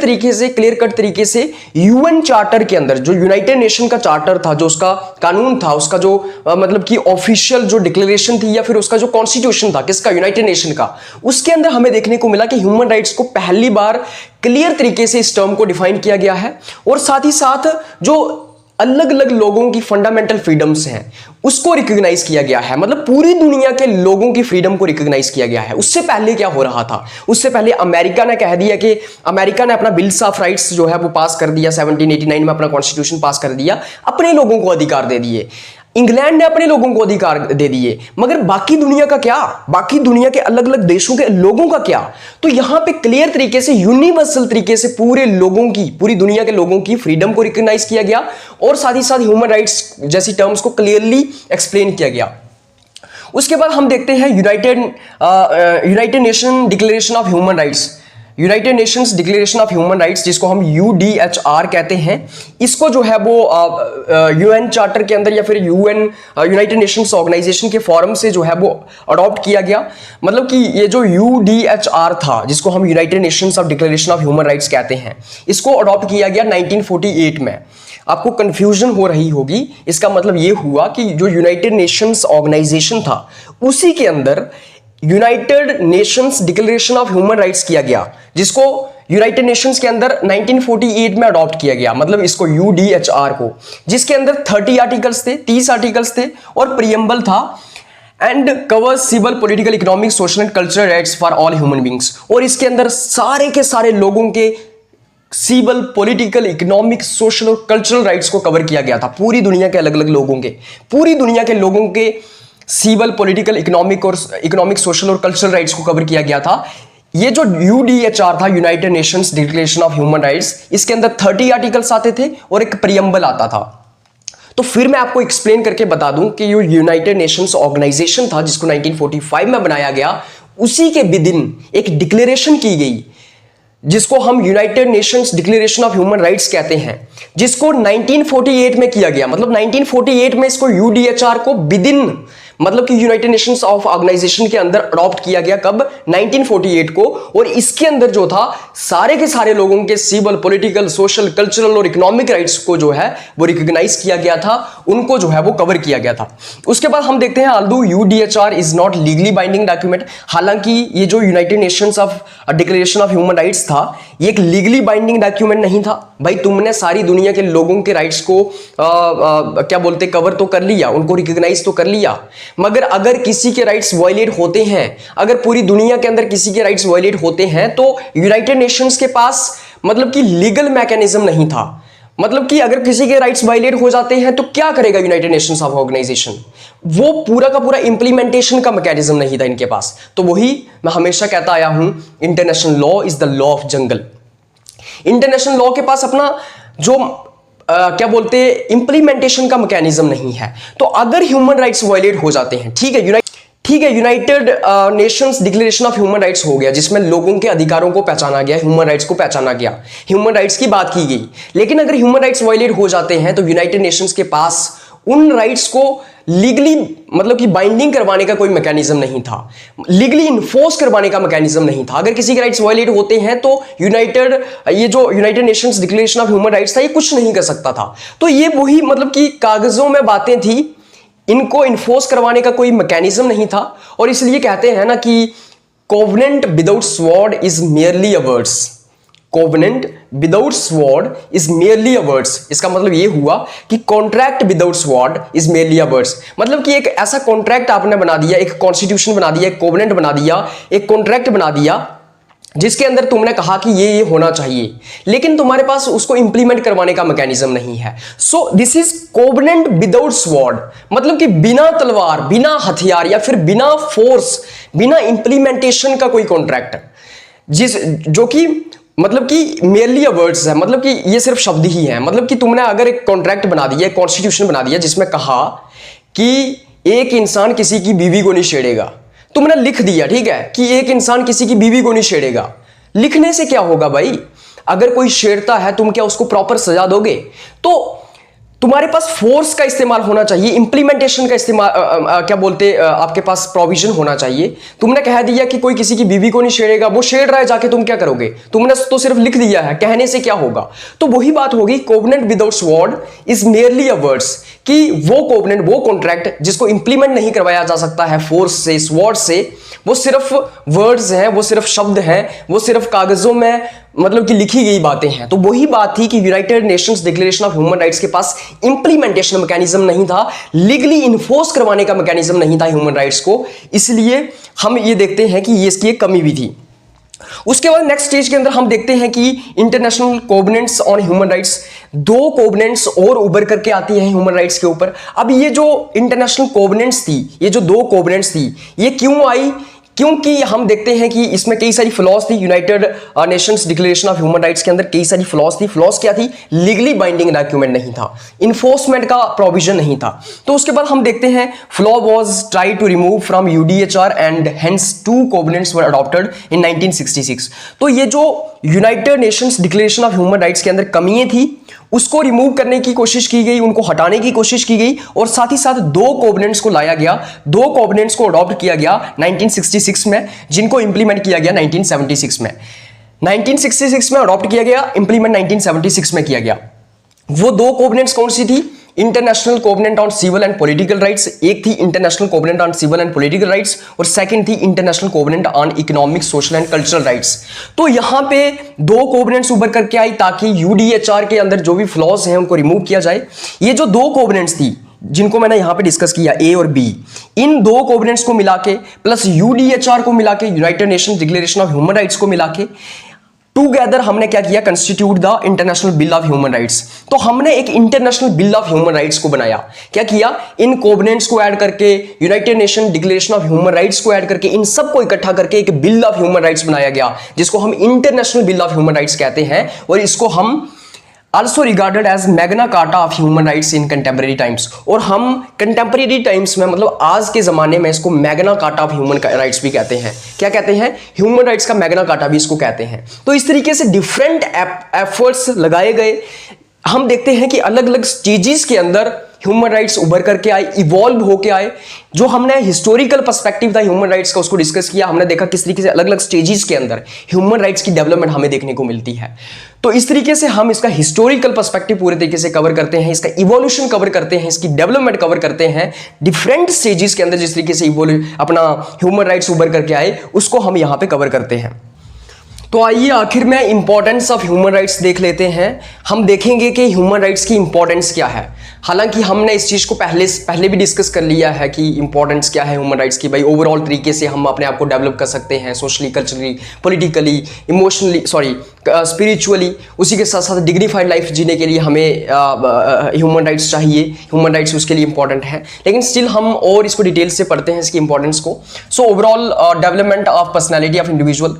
तरीके से यूएन चार्टर के अंदर, जो यूनाइटेड नेशन का चार्टर था, जो उसका कानून था, उसका जो मतलब कि ऑफिशियल जो डिक्लेरेशन थी या फिर उसका जो कॉन्स्टिट्यूशन था, किसका, यूनाइटेड नेशन का, उसके अंदर हमें देखने को मिला कि ह्यूमन राइट्स को पहली बार क्लियर तरीके से इस टर्म को डिफाइन किया गया है। और साथ ही साथ जो अलग अलग लोगों की फंडामेंटल फ्रीडम्स हैं उसको रिकॉग्नाइज किया गया है। मतलब पूरी दुनिया के लोगों की फ्रीडम को रिकॉग्नाइज किया गया है। उससे पहले क्या हो रहा था, उससे पहले अमेरिका ने कह दिया कि अमेरिका ने अपना बिल्स ऑफ राइट्स जो है वो पास कर दिया, 1789 में अपना कॉन्स्टिट्यूशन पास कर दिया, अपने लोगों को अधिकार दे दिए। इंग्लैंड ने अपने लोगों को अधिकार दे दिए, मगर बाकी दुनिया का क्या, बाकी दुनिया के अलग अलग देशों के लोगों का क्या? तो यहां पे क्लियर तरीके से, यूनिवर्सल तरीके से पूरे लोगों की, पूरी दुनिया के लोगों की फ्रीडम को रिकॉग्नाइज किया गया और साथ ही साथ ह्यूमन राइट्स जैसी टर्म्स को क्लियरली एक्सप्लेन किया गया। उसके बाद हम देखते हैं United nation declaration of human rights, United Nations declaration of human rights, जिसको हम यूडीएचआर कहते हैं। इसको जो है वो यूएन चार्टर के अंदर या फिर यूनाइटेड नेशंस ऑर्गेनाइजेशन के फॉरम से जो है वो अडॉप्ट किया गया। मतलब कि ये जो यूडीएचआर था, जिसको हम United Nations of declaration of human rights कहते हैं, इसको अडॉप्ट किया गया 1948 में। आपको कंफ्यूजन हो रही होगी, इसका मतलब ये हुआ कि जो यूनाइटेड नेशंस ऑर्गेनाइजेशन था उसी के अंदर United Nations declaration of human rights किया गया, जिसको यूनाइटेड नेशंस के अंदर 1948 में अडॉप्ट किया गया। मतलब इसको यूडीएचआर को, जिसके अंदर 30 आर्टिकल्स थे, 30 आर्टिकल्स थे और प्रियम्बल था and covers civil, political, economic, social and cultural rights for all human beings. और इसके अंदर सारे के सारे लोगों के सिविल, पॉलिटिकल, इकोनॉमिक, सोशल और कल्चरल राइट्स को कवर किया गया था। पूरी दुनिया के अलग अलग लोगों के, पूरी दुनिया के लोगों के सिविल, पॉलिटिकल, इकोनॉमिक, सोशल और कल्चरल राइट्स को कवर किया गया था। ये जो यूडीएचआर था, United Nations declaration of human rights, इसके अंदर 30 आर्टिकल्स आते थे और एक प्रियम्बल आता था। तो फिर मैं आपको एक्सप्लेन करके बता दूं कि ये यूनाइटेड नेशंस ऑर्गेनाइजेशन था, जिसको 1945 में बनाया गया, उसी के विदिन एक डिक्लेरेशन की गई जिसको हम United Nations declaration of human rights कहते हैं, जिसको 1948 में किया गया। मतलब 1948 में इसको यूडीएचआर को विदिन, मतलब कि यूनाइटेड नेशंस ऑफ ऑर्गेनाइजेशन के अंदर अडॉप्ट किया गया। कब? 1948 को। और इसके अंदर जो था सारे के सारे लोगों के सिविल, पॉलिटिकल, सोशल, कल्चरल और इकोनॉमिक राइट्स को जो है वो रिकॉग्नाइज किया गया था, उनको जो है वो कवर किया गया था। उसके बाद हम देखते हैं, although UDHR is not legally binding document, हालांकि ये जो United Nations of declaration of human rights था, ये एक लीगली बाइंडिंग डॉक्यूमेंट नहीं था। भाई तुमने सारी दुनिया के लोगों के राइट्स को क्या बोलते, कवर तो कर लिया, उनको रिकॉग्नाइज तो कर लिया, मगर अगर किसी के राइट्स वायलेट होते हैं, अगर पूरी दुनिया के अंदर किसी के राइट्स वायलेट होते हैं, तो यूनाइटेड नेशंस के पास मतलब कि लीगल मैकेनिज्म नहीं था। मतलब कि अगर किसी के राइट्स वायलेट हो जाते हैं तो क्या करेगा यूनाइटेड नेशंस ऑफ ऑर्गेनाइजेशन? वो पूरा का पूरा इंप्लीमेंटेशन का मैकेनिज्म नहीं था इनके पास। तो वही मैं हमेशा कहता आया हूं, international law is the law of jungle. International law के पास अपना जो क्या बोलते हैं, इंप्लीमेंटेशन का मैकेनिज्म नहीं है। तो अगर ह्यूमन राइट्स वायलेट हो जाते हैं, ठीक है, ठीक है, United Nations declaration of human rights हो गया, जिसमें लोगों के अधिकारों को पहचाना गया, ह्यूमन राइट्स को पहचाना गया, ह्यूमन राइट्स की बात की गई। लेकिन अगर ह्यूमन राइट्स वायलेट हो जाते हैं तो यूनाइटेड नेशंस के पास उन राइट्स को लीगली मतलब कि बाइंडिंग करवाने का कोई मैकेनिज्म नहीं था, लीगली इन्फोर्स करवाने का मैकेनिज्म नहीं था। अगर किसी के राइट्स वायलेट होते हैं तो United Nations declaration of human rights था, ये कुछ नहीं कर सकता था। तो ये वही मतलब कि कागजों में बातें थी, इनको इन्फोर्स करवाने का कोई मैकेनिज्म नहीं था। और इसलिए कहते हैं ना कि covenant without sword is merely a words, covenant without sword is merely a words. इसका मतलब ये हुआ कि contract without sword is merely a words, मतलब कि एक ऐसा कॉन्ट्रैक्ट आपने बना दिया, एक कॉन्स्टिट्यूशन बना दिया, एक कोवेनेंट बना दिया, एक कॉन्ट्रैक्ट बना दिया, जिसके अंदर तुमने कहा कि ये होना चाहिए, लेकिन तुम्हारे पास उसको इंप्लीमेंट करवाने का मैकेनिज्म नहीं है। So this is covenant without sword, मतलब कि बिना तलवार, बिना हथियार या फिर बिना फोर्स, बिना इंप्लीमेंटेशन का कोई कॉन्ट्रैक्ट, जो कि मतलब कि मेरली वर्ड्स है, मतलब कि ये सिर्फ शब्द ही है। मतलब कि तुमने अगर एक कॉन्ट्रैक्ट बना दिया, एक कॉन्स्टिट्यूशन बना दिया जिसमें कहा कि एक इंसान किसी की बीवी को नहीं छेड़ेगा, तुमने लिख दिया, ठीक है, कि एक इंसान किसी की बीवी को नहीं छेड़ेगा। लिखने से क्या होगा भाई? अगर कोई छेड़ता है तुम क्या उसको प्रॉपर सजा दोगे? तो तुम्हारे पास फोर्स का इस्तेमाल होना चाहिए, इंप्लीमेंटेशन का इस्तेमाल क्या बोलते आपके पास प्रोविजन होना चाहिए। तुमने कह दिया कि कोई किसी की बीवी को नहीं छेड़ेगा, वो छेड़ रहा है, जाके तुम क्या करोगे? तुमने तो सिर्फ लिख दिया है, कहने से क्या होगा? तो वही बात होगी, covenant without sword is merely a words, कि वो कोवेनेंट, वो कॉन्ट्रैक्ट जिसको इंप्लीमेंट नहीं करवाया जा सकता है फोर्स से, स्वॉर्ड से, वो सिर्फ वर्ड्स हैं, वो सिर्फ शब्द हैं, वो सिर्फ कागजों में मतलब कि लिखी गई बातें हैं। तो वही बात थी कि United Nations declaration of human rights के पास इंप्लीमेंटेशन मैकेनिज्म नहीं था, लीगली इन्फोर्स करवाने का मैकेनिज्म नहीं था ह्यूमन राइट्स को, इसलिए हम ये देखते हैं कि ये इसकी एक कमी भी थी। उसके बाद नेक्स्ट स्टेज के अंदर हम देखते हैं कि international covenants on human rights, दो कोवेनेंट्स और उभर करके आती हैं ह्यूमन राइट्स के ऊपर। अब ये जो इंटरनेशनल कोवेनेंट्स थी, ये जो दो कोवेनेंट्स थी, ये क्यों आई? क्योंकि हम देखते हैं कि इसमें कई सारी फ्लॉज थी। United Nations declaration of human rights के अंदर कई सारी फ्लॉज थी। फ्लॉज क्या थी? लीगली बाइंडिंग डॉक्यूमेंट नहीं था, इन्फोर्समेंट का प्रोविजन नहीं था। तो उसके बाद हम देखते हैं flaw was try to remove from UDHR and hence 2 covenants were adopted in 1966। तो ये जो United Nations declaration of human rights के अंदर कमियां थी, उसको रिमूव करने की कोशिश की गई, उनको हटाने की कोशिश की गई, और साथ ही साथ 2 कोवेनेंट्स को लाया गया, 2 कोवेनेंट्स को अडॉप्ट किया गया 1966 में, जिनको इंप्लीमेंट किया गया 1976 में। 1966 में अडॉप्ट किया गया, इंप्लीमेंट 1976 में किया गया। वो 2 कोवेनेंट्स कौन सी थी? International covenant on civil and political rights, एक थी international covenant on civil and political rights, और सेकंड थी international covenant on economic, social and cultural rights. तो यहां पे 2 कोवेनेंट्स उभर करके आई ताकि यूडीएचआर के अंदर जो भी फ्लॉज हैं उनको रिमूव किया जाए। ये जो 2 कोवेनेंट्स थी जिनको मैंने यहां पे डिस्कस किया, ए और बी, इन 2 कोवेनेंट्स को मिला के प्लस यूडीएचआर को मिला के, United Nations declaration of human rights को मिला के, टूगेदर हमने क्या किया? Constitute the international bill of human rights. तो हमने एक international bill of human rights को बनाया। क्या किया? इन कोवेनेंट्स को ऐड करके, United nation declaration of human rights को ऐड करके, इन सबको इकट्ठा करके एक बिल ऑफ ह्यूमन राइट्स बनाया गया, जिसको हम international bill of human rights कहते हैं, और इसको हम also regarded as Magna carta of human rights in contemporary times. और हम कंटेम्परेरी टाइम्स में, मतलब आज के जमाने में, इसको Magna carta of human rights भी कहते हैं। क्या कहते हैं? ह्यूमन राइट्स का मैग्ना कार्टा भी इसको कहते हैं। तो इस तरीके से डिफरेंट एफर्ट्स लगाए गए। हम देखते हैं कि अलग अलग स्टेजेस के अंदर ह्यूमन राइट्स उभर करके आए, इवॉल्व होके आए। जो हमने हिस्टोरिकल पर्सपेक्टिव था ह्यूमन राइट्स का, उसको डिस्कस किया। हमने देखा किस तरीके से अलग अलग स्टेजेस के अंदर ह्यूमन राइट्स की डेवलपमेंट हमें देखने को मिलती है। तो इस तरीके से हम इसका हिस्टोरिकल पर्सपेक्टिव पूरे तरीके से कवर करते हैं, इसका इवोल्यूशन कवर करते हैं, इसकी डेवलपमेंट कवर करते हैं, डिफरेंट स्टेजेस के अंदर जिस तरीके से अपना ह्यूमन राइट्स उभर करके आए, उसको हम यहाँ पे कवर करते हैं। तो आइए आखिर में इंपॉर्टेंस ऑफ ह्यूमन राइट्स देख लेते हैं। हम देखेंगे कि ह्यूमन राइट्स की इंपॉर्टेंस क्या है। हालांकि हमने इस चीज़ को पहले भी डिस्कस कर लिया है कि इंपॉर्टेंस क्या है ह्यूमन राइट्स की। भाई ओवरऑल तरीके से हम अपने आप को डेवलप कर सकते हैं, socially, culturally, politically, emotionally, spiritually. उसी के साथ साथ डिग्निफाइड लाइफ जीने के लिए हमें ह्यूमन राइट्स चाहिए। ह्यूमन राइट्स उसके लिए इंपॉर्टेंट है, लेकिन स्टिल हम और इसको डिटेल से पढ़ते हैं, इसकी इंपॉर्टेंस को। So overall development of personality of individual,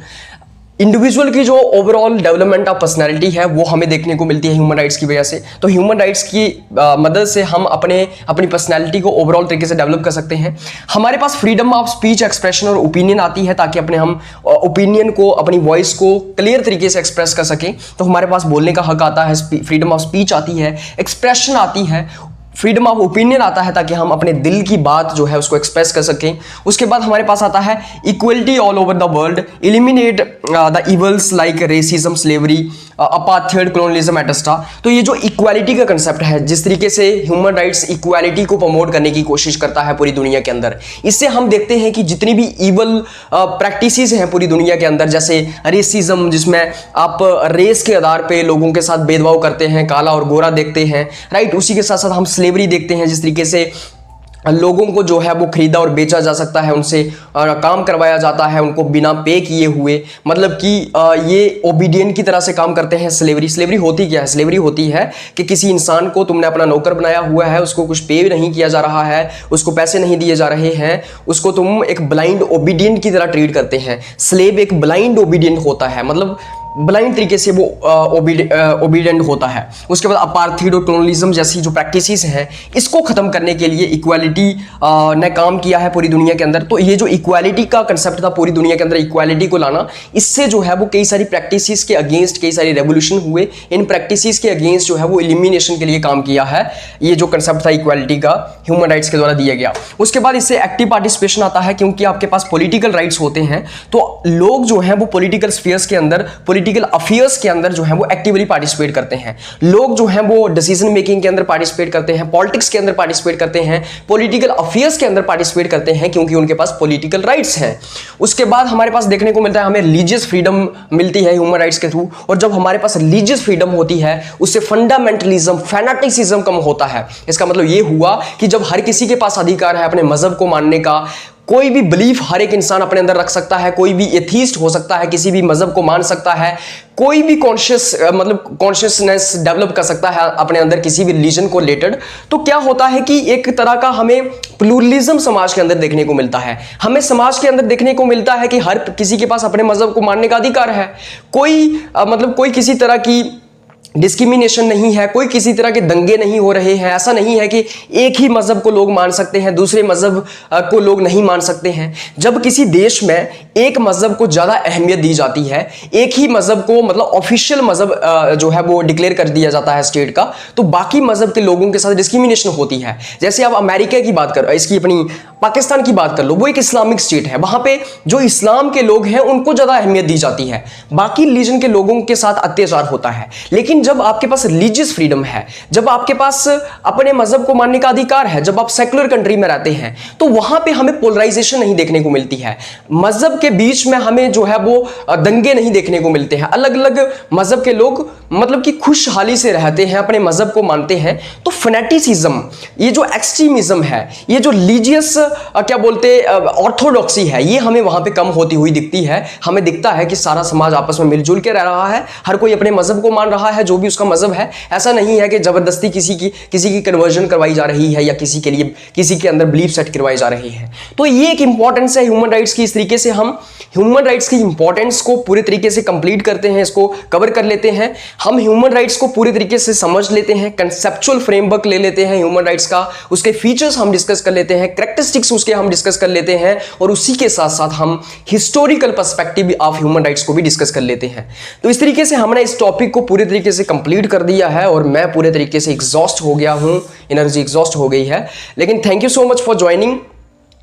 individual की जो ओवरऑल डेवलपमेंट ऑफ पर्सनैलिटी है वो हमें देखने को मिलती है ह्यूमन राइट्स की वजह से। तो ह्यूमन राइट्स की मदद से हम अपनी पर्सनैलिटी को ओवरऑल तरीके से डेवलप कर सकते हैं। हमारे पास फ्रीडम ऑफ स्पीच, एक्सप्रेशन और ओपिनियन आती है, ताकि हम ओपिनियन को, अपनी वॉइस को क्लियर तरीके से एक्सप्रेस कर सकें। तो हमारे पास बोलने का हक आता है, फ्रीडम ऑफ स्पीच आती है, एक्सप्रेशन आती है, फ्रीडम ऑफ ओपिनियन आता है, ताकि हम अपने दिल की बात जो है उसको एक्सप्रेस कर सकें। उसके बाद हमारे पास आता है equality all over the world, eliminate the evils like racism, slavery, apartheid, colonialism etcetera. तो ये जो इक्वालिटी का कंसेप्ट है, जिस तरीके से ह्यूमन राइट्स इक्वालिटी को प्रमोट करने की कोशिश करता है पूरी दुनिया के अंदर, इससे हम देखते हैं कि जितनी भी ईवल प्रैक्टिसेस हैं पूरी दुनिया के अंदर, जैसे रेसिज्म जिसमें आप रेस के आधार पे लोगों के साथ भेदभाव करते हैं, काला और गोरा देखते हैं, राइट। उसी के साथ साथ हम स्लेवरी देखते हैं, जिस तरीके से लोगों को जो है वो खरीदा और बेचा जा सकता है, उनसे काम करवाया जाता है उनको बिना पे किए हुए, मतलब कि ये ओबीडियंट की तरह से काम करते हैं। स्लेवरी होती क्या है? स्लेवरी होती है कि किसी इंसान को तुमने अपना नौकर बनाया हुआ है, उसको कुछ पे नहीं किया जा रहा है, उसको पैसे नहीं दिए जा रहे हैं, उसको तुम एक ब्लाइंड ओबीडियंट की तरह ट्रीट करते हैं। स्लेव एक ब्लाइंड ओबीडियंट होता है, मतलब ब्लाइंड तरीके से वो ओबीडियंट होता है। उसके बाद अपार्थाइड और कॉलोनियलिज्म जैसी जो प्रैक्टिसेस हैं, इसको खत्म करने के लिए इक्वालिटी ने काम किया है पूरी दुनिया के अंदर। तो ये जो इक्वालिटी का कंसेप्ट था पूरी दुनिया के अंदर, इक्वालिटी को लाना, इससे जो है वो कई सारी प्रैक्टिसेस के अगेंस्ट कई सारे रेवोल्यूशन हुए। इन प्रैक्टिसेस के अगेंस्ट जो है वो एलिमिनेशन के लिए काम किया है। ये जो कंसेप्ट था इक्वालिटी का, ह्यूमन राइट्स के द्वारा दिया गया। उसके बाद इससे एक्टिव पार्टिसिपेशन आता है, क्योंकि आपके पास पॉलिटिकल राइट्स होते हैं, तो लोग जो हैं वो पॉलिटिकल स्फीयर्स के अंदर, पॉलिटिकल अफेयर्स के अंदर जो है वो एक्टिवली पार्टिसिपेट करते हैं। लोग जो हैं वो डिसीजन मेकिंग के अंदर पार्टिसिपेट करते हैं, पॉलिटिक्स के अंदर पार्टिसिपेट करते हैं, पॉलिटिकल अफेयर्स के अंदर पार्टिसिपेट करते हैं, क्योंकि उनके पास पॉलिटिकल राइट्स हैं। उसके बाद हमारे पास देखने को मिलता है, हमें रिलीजियस फ्रीडम मिलती है ह्यूमन राइट्स के थ्रू। और जब हमारे पास रिलीजियस फ्रीडम होती है, उससे फंडामेंटलिज्म, फैनाटिसिज्म कम होता है। इसका मतलब ये हुआ कि जब हर किसी के पास अधिकार है अपने मजहब को मानने का, कोई भी बिलीफ हर एक इंसान अपने अंदर रख सकता है, कोई भी एथीस्ट हो सकता है, किसी भी मजहब को मान सकता है, कोई भी कॉन्शियसनेस डेवलप कर सकता है अपने अंदर किसी भी रिलीजन को रिलेटेड। तो क्या होता है कि एक तरह का हमें प्लूरलिज्म समाज के अंदर देखने को मिलता है। हमें समाज के अंदर देखने को मिलता है कि हर किसी के पास अपने मजहब को मानने का अधिकार है। कोई किसी तरह की डिस्क्रिमिनेशन नहीं है, कोई किसी तरह के दंगे नहीं हो रहे हैं। ऐसा नहीं है कि एक ही मजहब को लोग मान सकते हैं, दूसरे मजहब को लोग नहीं मान सकते हैं। जब किसी देश में एक मजहब को ज़्यादा अहमियत दी जाती है, एक ही मजहब को मतलब ऑफिशियल मजहब जो है वो डिक्लेयर कर दिया जाता है स्टेट का, तो बाकी मजहब के लोगों के साथ डिस्क्रिमिनेशन होती है। जैसे आप अमेरिका की बात कर, इसकी अपनी पाकिस्तान की बात कर लो, वो एक इस्लामिक स्टेट है, वहां पे जो इस्लाम के लोग हैं उनको ज़्यादा अहमियत दी जाती है, बाकी रिलीजन के लोगों के साथ अत्याचार होता है। लेकिन जब आपके पास रिलीजियस फ्रीडम है, जब आपके पास अपने मजहब को मानने का अधिकार है, जब आप सेकुलर कंट्री में रहते हैं, तो वहां पे हमें पोलराइजेशन नहीं देखने को मिलती है। मजहब के बीच में हमें जो है वो दंगे नहीं देखने को मिलते हैं। अलग अलग मजहब के लोग मतलब कि खुशहाली से रहते हैं, अपने मजहब को मानते हैं। तो फैनेटिसिज्म, ये जो एक्सट्रीमिज्म है, ये जो रिलीजियस क्या बोलते ऑर्थोडॉक्सी है, ये हमें वहां पे कम होती हुई दिखती है। हमें दिखता है कि सारा समाज आपस में मिलजुल के रह रहा है, हर कोई अपने मजहब को मान रहा है, जो भी उसका मजहब है। ऐसा नहीं है कि जबरदस्ती किसी की कन्वर्जन करवाई जा रही है या किसी के अंदर बिलीफ सेट करवाए जा रहे हैं। तो ये एक इंपॉर्टेंस है ह्यूमन राइट्स की। इस तरीके से हम ह्यूमन राइट्स की इंपॉर्टेंस को पूरे तरीके से कंप्लीट करते हैं, इसको कवर कर लेते हैं। हम ह्यूमन राइट्स को पूरे तरीके से समझ लेते हैं, कंसेप्चुअल फ्रेमवर्क ले लेते हैं ह्यूमन राइट्स का, उसके फीचर्स हम डिस्कस कर लेते हैं, कैरेक्टरिस्टिक्स उसके हम डिस्कस कर लेते हैं, और उसी के साथ साथ हम historical perspective of human rights को भी डिस्कस कर लेते हैं। तो इस तरीके से हमने इस टॉपिक को पूरे तरीके से कंप्लीट कर दिया है, और मैं पूरे तरीके से एग्जॉस्ट हो गया हूं, एनर्जी एग्जॉस्ट हो गई है। लेकिन thank you so much for joining.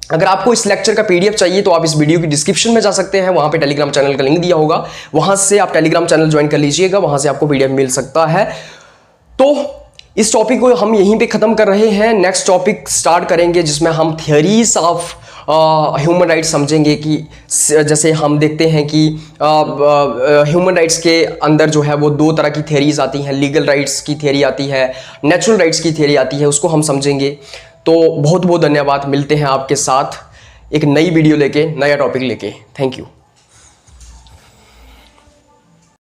अगर आपको इस लेक्चर का पीडीएफ चाहिए तो आप इस वीडियो की डिस्क्रिप्शन में जा सकते हैं, वहां पे टेलीग्राम चैनल का लिंक दिया होगा, वहां से आप टेलीग्राम चैनल ज्वाइन कर लीजिएगा, वहां से आपको पीडीएफ मिल सकता है। तो इस टॉपिक को हम यहीं पे खत्म कर रहे हैं। नेक्स्ट टॉपिक स्टार्ट करेंगे जिसमें हम थियरीज ऑफ ह्यूमन राइट्स समझेंगे, कि जैसे हम देखते हैं कि ह्यूमन राइट्स के अंदर जो है वो दो तरह की थियरीज आती हैं, लीगल राइट्स की थियरी आती है, नेचुरल राइट्स की थियरी आती है, उसको हम समझेंगे। तो बहुत बहुत धन्यवाद, मिलते हैं आपके साथ एक नई वीडियो लेके, नया टॉपिक लेके। Thank you.